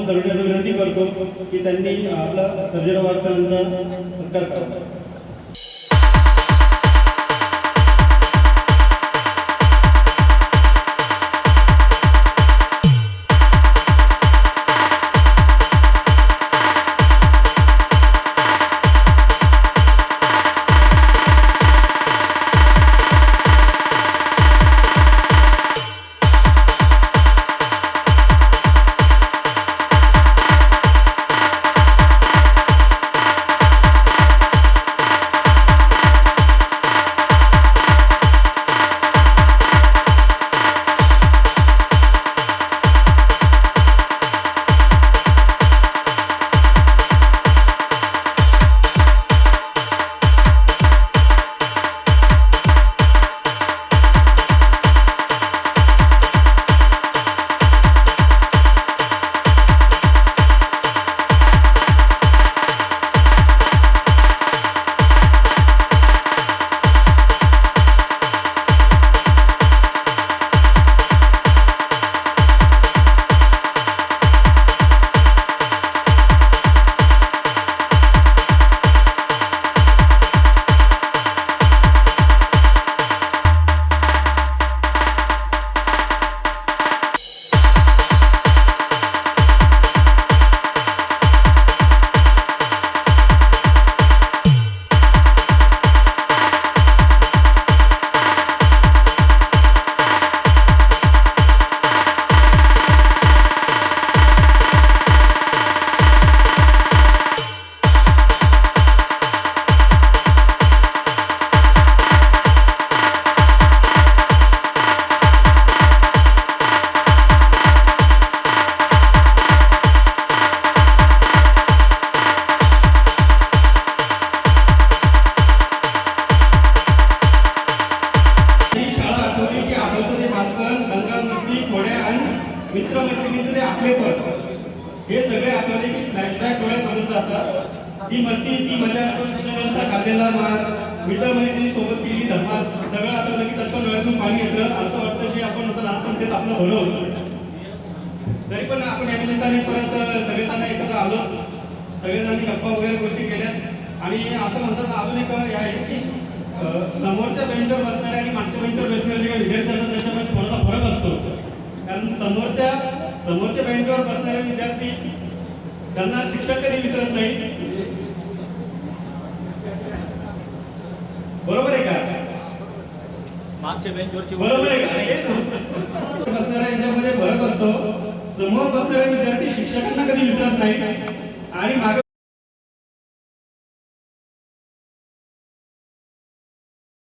आपण तरुणांना विनंती करतो की त्यांनी आपला सर्जेराव वाडकरांचा सत्कार करावा. मित्रमैत्रिणींचे ते आपलेपण हे सगळे आठवले की फ्लॅशबॅक डोळ्यासमोर जातात. ती मस्ती, ती मजा, तो शिक्षकांचा खाल्लेला मार, मित्रमैत्रिणी सोबत केलेली धमाल सगळं आठवलं की त्याच्या डोळ्यातून पाणी येतं. असं वाटतं की आपण आता लहानपण तेच आपलं बरं होतं. तरी पण आपण या निमित्ताने परत सगळेजण एकत्र आलो, सगळेजणांनी गप्पा वगैरे गोष्टी केल्यात. आणि असं म्हणतात अजून एक हे आहे की समोरच्या बेंचवर बसणारे आणि मागच्या बेंचवर बसणारे जे विद्यार्थी असतात त्याच्यामध्ये थोडासा फरक असतो. कारण समोरच्या बेंचवर बसणारे विद्यार्थी त्यांना शिक्षक कधी विसरत नाही. बरोबर आहे का? मागच्या बेंचवरची बरोबर आहे का? बसणाऱ्या यांच्यामध्ये फरक असतो. समोर बसणारे विद्यार्थी शिक्षकांना कधी विसरत नाही आणि मागे